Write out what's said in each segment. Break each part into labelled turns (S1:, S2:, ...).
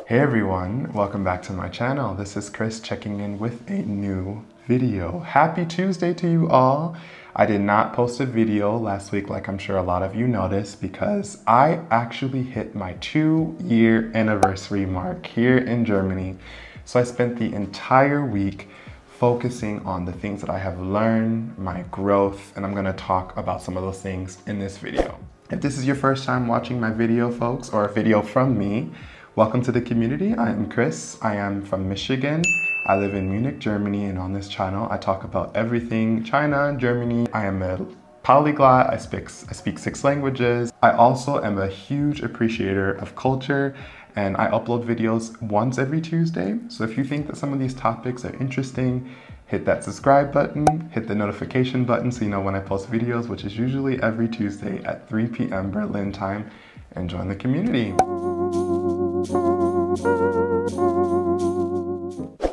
S1: Hey everyone, welcome back to my channel. This is Chris checking in with a new video. Happy Tuesday to you all. I did not post a video last week like I'm sure a lot of you noticed because I actually hit my 2-year anniversary mark here in Germany. So I spent the entire week focusing on the things that I have learned, my growth, and I'm gonna talk about some of those things in this video. If this is your first time watching my video, folks, or a video from me, welcome to the community. I am Chris. I am from Michigan. I live in Munich, Germany, and on this channel, I talk about everything China, Germany. I am a polyglot. I speak 6 languages. I also am a huge appreciator of culture, and I upload videos once every Tuesday. So if you think that some of these topics are interesting, hit that subscribe button, hit the notification button so you know when I post videos, which is usually every Tuesday at 3 p.m. Berlin time, and join the community.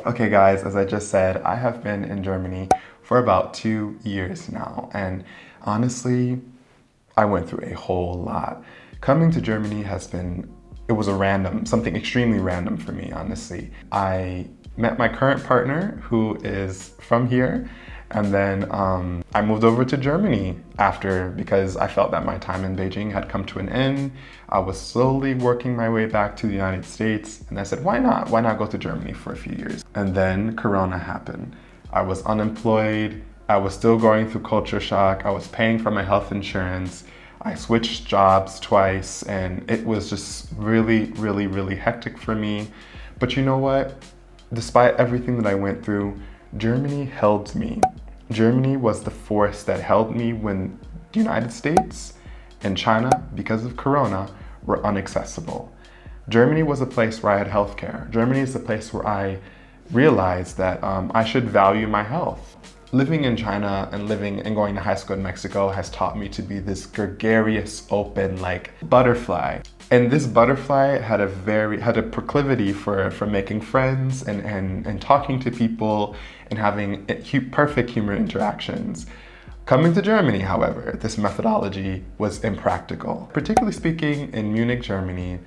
S1: Okay guys, as I just said, I have been in Germany for about 2 years now, and honestly, I went through a whole lot. Coming to Germany it was something extremely random for me, honestly. I met my current partner who is from here, and then I moved over to Germany because I felt that my time in Beijing had come to an end. I was slowly working my way back to the United States, and I said, why not? Why not go to Germany for a few years? And then Corona happened. I was unemployed. I was still going through culture shock. I was paying for my health insurance. I switched jobs twice, and it was just really, really, really hectic for me. But you know what? Despite everything that I went through, Germany held me. Germany was the force that held me when the United States and China, because of Corona, were inaccessible. Germany was a place where I had healthcare. Germany is the place where I realized that I should value my health. Living in China and going to high school in Mexico has taught me to be this gregarious, open, like butterfly. And this butterfly had a proclivity for making friends and talking to people and having perfect human interactions. Coming to Germany, however, this methodology was impractical. Particularly speaking in Munich, Germany,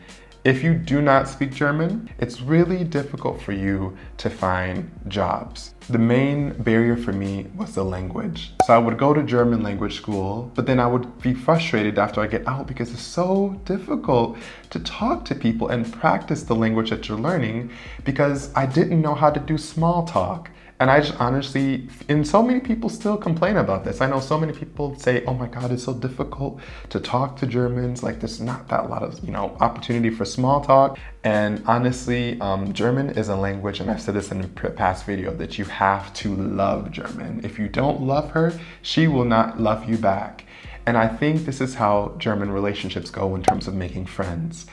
S1: if you do not speak German, it's really difficult for you to find jobs. The main barrier for me was the language. So I would go to German language school, but then I would be frustrated after I get out because it's so difficult to talk to people and practice the language that you're learning because I didn't know how to do small talk. And I just honestly, and so many people still complain about this. I know so many people say, oh my God, it's so difficult to talk to Germans. Like there's not that lot of, opportunity for small talk. And honestly, German is a language, and I've said this in a past video, that you have to love German. If you don't love her, she will not love you back. And I think this is how German relationships go in terms of making friends.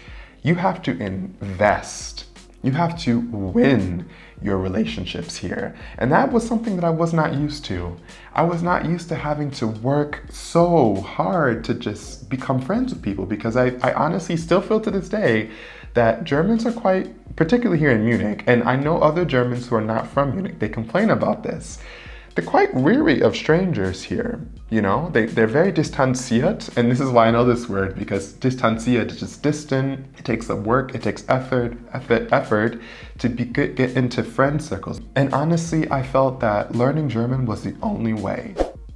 S1: You have to invest. You have to win your relationships here. And that was something that I was not used to. I was not used to having to work so hard to just become friends with people because I honestly still feel to this day that Germans are quite, particularly here in Munich, and I know other Germans who are not from Munich, they complain about this. They're quite weary of strangers here, They're very distanziert, and this is why I know this word, because distanziert is just distant. It takes work, it takes effort to get into friend circles. And honestly, I felt that learning German was the only way.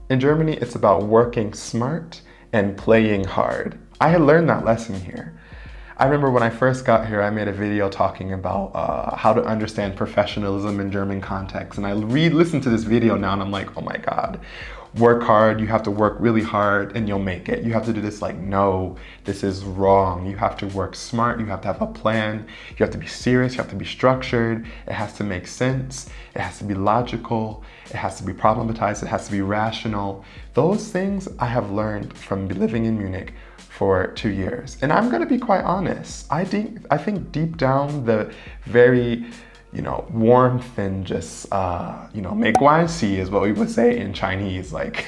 S1: In Germany, it's about working smart and playing hard. I had learned that lesson here. I remember when I first got here, I made a video talking about how to understand professionalism in German context. And I re-listened to this video now and I'm like, oh my God, work hard. You have to work really hard and you'll make it. You have to do this no, this is wrong. You have to work smart. You have to have a plan. You have to be serious. You have to be structured. It has to make sense. It has to be logical. It has to be problematized. It has to be rational. Those things I have learned from living in Munich for 2 years. And I'm gonna be quite honest. I think deep down the very, warmth and just, 没关系 is what we would say in Chinese, like,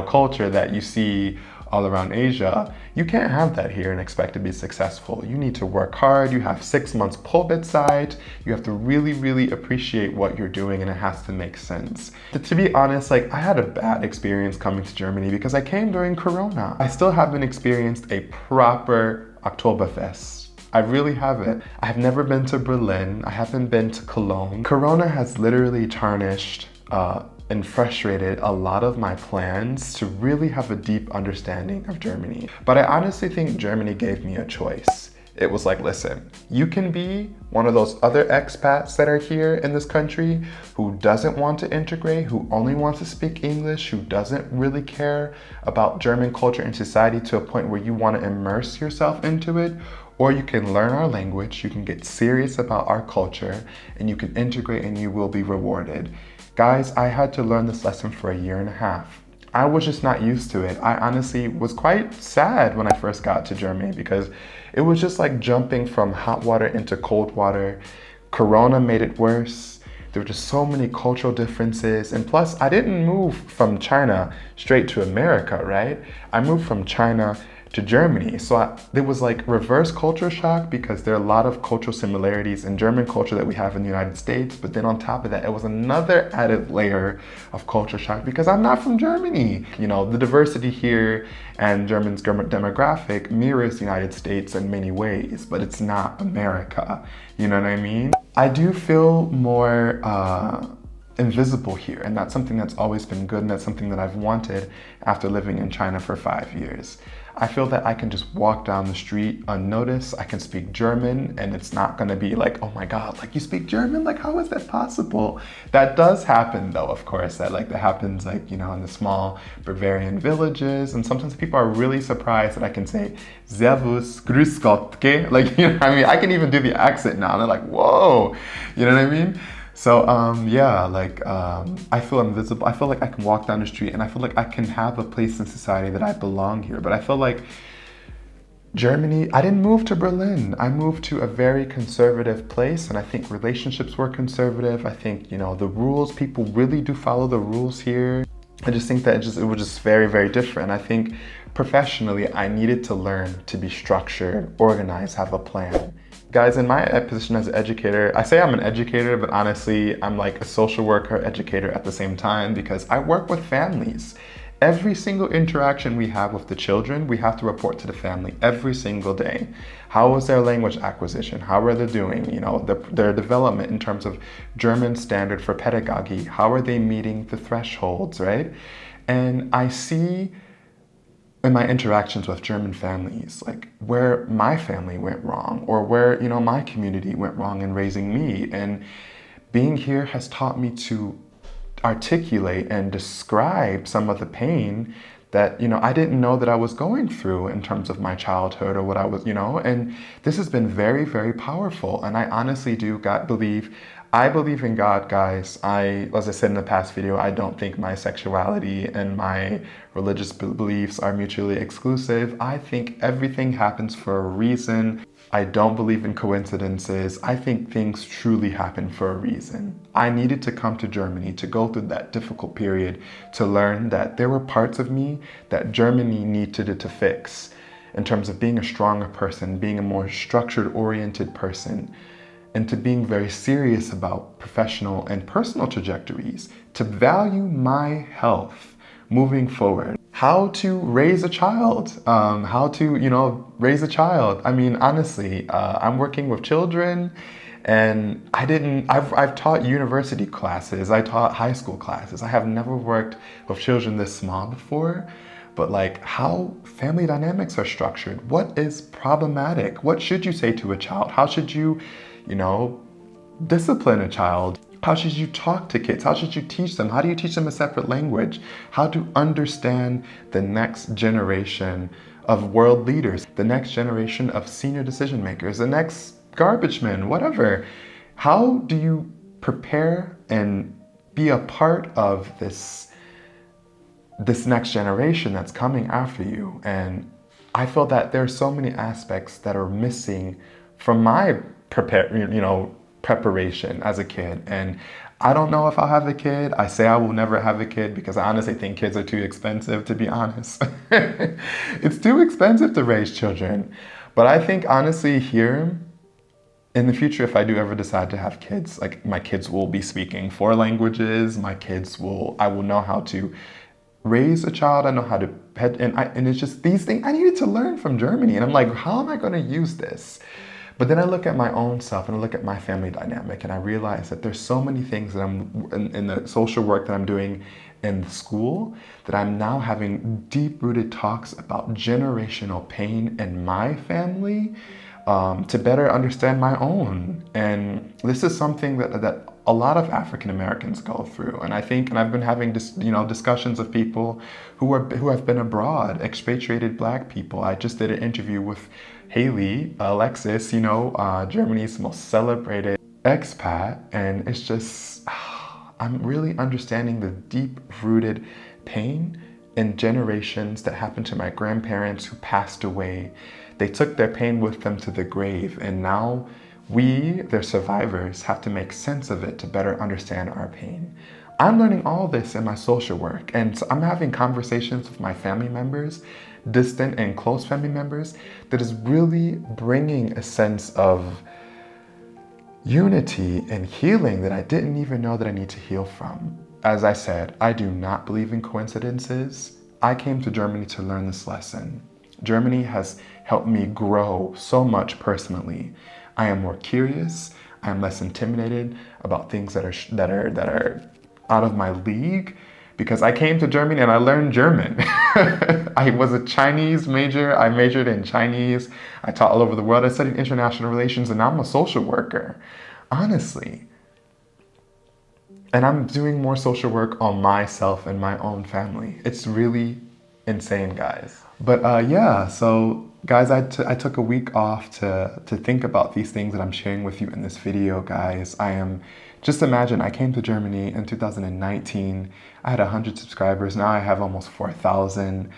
S1: culture that you see all around Asia. You can't have that here and expect to be successful. You need to work hard. You have 6 months Probezeit. You have to really, really appreciate what you're doing, and it has to make sense. To be honest, I had a bad experience coming to Germany because I came during Corona. I still haven't experienced a proper Oktoberfest. I really haven't. I have never been to Berlin. I haven't been to Cologne. Corona has literally tarnished and frustrated a lot of my plans to really have a deep understanding of Germany. But I honestly think Germany gave me a choice. It was like, listen, you can be one of those other expats that are here in this country who doesn't want to integrate, who only wants to speak English, who doesn't really care about German culture and society to a point where you want to immerse yourself into it, or you can learn our language, you can get serious about our culture, and you can integrate and you will be rewarded. Guys, I had to learn this lesson for a year and a half. I was just not used to it. I honestly was quite sad when I first got to Germany because it was just like jumping from hot water into cold water. Corona made it worse. There were just so many cultural differences. And plus, I didn't move from China straight to America, right? I moved from China to Germany. So there was like reverse culture shock because there are a lot of cultural similarities in German culture that we have in the United States. But then on top of that, it was another added layer of culture shock because I'm not from Germany. You know, the diversity here and German's demographic mirrors the United States in many ways, but it's not America. You know what I mean? I do feel more invisible here, and that's something that's always been good, and that's something that I've wanted after living in China for 5 years. I feel that I can just walk down the street unnoticed. I can speak German, and it's not gonna be like, oh my God, like you speak German? Like, how is that possible? That does happen though, of course, that happens like, you know, in the small Bavarian villages, and sometimes people are really surprised that I can say, Servus, Grüß Gott, okay? Like, you know what I mean? I can even do the accent now, and they're like, whoa, you know what I mean? So I feel invisible. I feel like I can walk down the street and I feel like I can have a place in society that I belong here. But I feel like Germany, I didn't move to Berlin. I moved to a very conservative place, and I think relationships were conservative. I think, you know, the rules, people really do follow the rules here. I just think that it was just very, very different. I think professionally, I needed to learn to be structured, organized, have a plan. Guys, in my position as an educator, I say I'm an educator, but honestly, I'm like a social worker, educator at the same time because I work with families. Every single interaction we have with the children, we have to report to the family every single day. How was their language acquisition? How are they doing? You know, their development in terms of German standard for pedagogy. How are they meeting the thresholds, right? And I see in my interactions with German families, like where my family went wrong or where, you know, my community went wrong in raising me. And being here has taught me to articulate and describe some of the pain that, you know, I didn't know that I was going through in terms of my childhood or what I was, you know, and this has been very, very powerful. And I honestly I believe in God, guys. As I said in the past video, I don't think my sexuality and my religious beliefs are mutually exclusive. I think everything happens for a reason. I don't believe in coincidences. I think things truly happen for a reason. I needed to come to Germany to go through that difficult period to learn that there were parts of me that Germany needed to fix in terms of being a stronger person, being a more structured, oriented person, and to being very serious about professional and personal trajectories, to value my health moving forward. How to raise a child, raise a child. I mean, honestly, I'm working with children and I've taught university classes, I taught high school classes. I have never worked with children this small before, but like how family dynamics are structured. What is problematic? What should you say to a child? How should you, discipline a child? How should you talk to kids? How should you teach them? How do you teach them a separate language? How to understand the next generation of world leaders, the next generation of senior decision makers, the next garbage men, whatever. How do you prepare and be a part of this next generation that's coming after you? And I feel that there are so many aspects that are missing from my preparation as a kid. And I don't know if I'll have a kid. I say I will never have a kid because I honestly think kids are too expensive, to be honest. It's too expensive to raise children. But I think honestly here, in the future, if I do ever decide to have kids, like my kids will be speaking 4 languages. I will know how to raise a child. I know how to pet, and it's just these things I needed to learn from Germany. And I'm like, how am I going to use this? But then I look at my own self and I look at my family dynamic and I realize that there's so many things that I'm in the social work that I'm doing in school that I'm now having deep-rooted talks about generational pain in my family to better understand my own. And this is something that a lot of African Americans go through. And I think, and I've been having discussions of people who have been abroad, expatriated Black people. I just did an interview with Haley, Alexis, Germany's most celebrated expat, and it's just, I'm really understanding the deep-rooted pain in generations that happened to my grandparents who passed away. They took their pain with them to the grave, and now we, their survivors, have to make sense of it to better understand our pain. I'm learning all this in my social work, and so I'm having conversations with my family members, distant and close family members, that is really bringing a sense of unity and healing that I didn't even know that I need to heal from. As I said, I do not believe in coincidences. I came to Germany to learn this lesson. Germany has helped me grow so much personally. I am more curious. I am less intimidated about things that are out of my league, because I came to Germany and I learned German. I was a Chinese major. I majored in Chinese. I taught all over the world. I studied international relations, and now I'm a social worker, honestly. And I'm doing more social work on myself and my own family. It's really insane, guys. But yeah, so guys, I took a week off to think about these things that I'm sharing with you in this video, guys. Just imagine, I came to Germany in 2019. I had 100 subscribers. Now I have almost 4,000.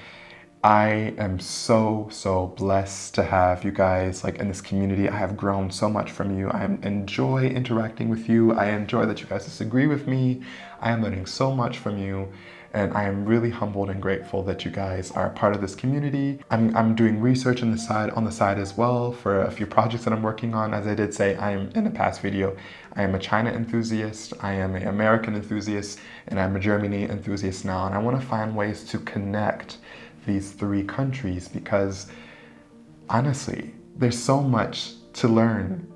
S1: I am so blessed to have you guys in this community. I have grown so much from you. I enjoy interacting with you. I enjoy that you guys disagree with me. I am learning so much from you. And I am really humbled and grateful that you guys are a part of this community. I'm doing research on the side as well for a few projects that I'm working on. As I did say, I am in a past video, I am a China enthusiast, I am an American enthusiast, and I'm a Germany enthusiast now. And I want to find ways to connect these three countries because honestly, there's so much to learn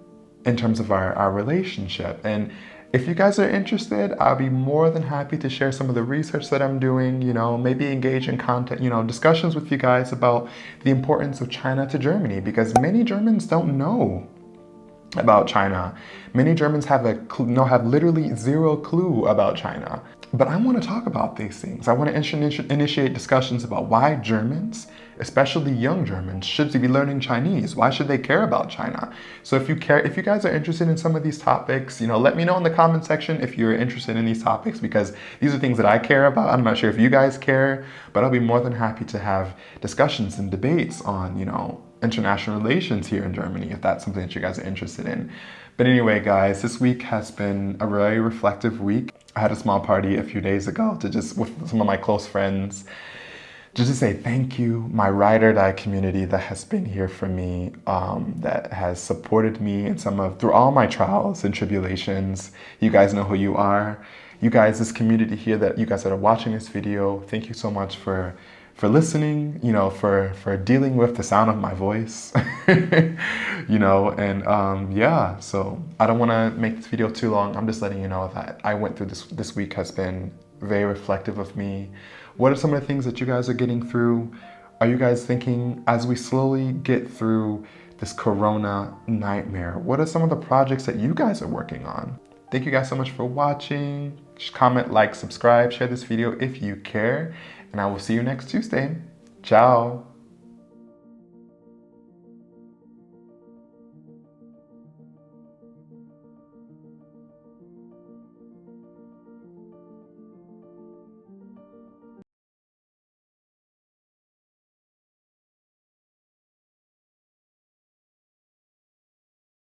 S1: in terms of our relationship. And if you guys are interested, I'll be more than happy to share some of the research that I'm doing, maybe engage in content, discussions with you guys about the importance of China to Germany, because many Germans don't know about China. Many Germans have literally zero clue about China. But I want to talk about these things. I want to initiate discussions about why Germans, especially young Germans, should be learning Chinese. Why should they care about China? So if you guys are interested in some of these topics, let me know in the comment section if you're interested in these topics, because these are things that I care about. I'm not sure if you guys care, but I'll be more than happy to have discussions and debates on, international relations here in Germany, if that's something that you guys are interested in. But anyway, guys, this week has been a very reflective week. I had a small party a few days ago with some of my close friends, just to say thank you. My ride or die community that has been here for me, that has supported me through all my trials and tribulations. You guys know who you are. You guys, this community here that you guys that are watching this video, thank you so much for listening, for dealing with the sound of my voice, yeah, so I don't want to make this video too long. I'm just letting you know that I went through this week has been very reflective of me. What are some of the things that you guys are getting through? Are you guys thinking, as we slowly get through this Corona nightmare, what are some of the projects that you guys are working on? Thank you guys so much for watching. Just comment, like, subscribe, share this video if you care, and I will see you next Tuesday. Ciao.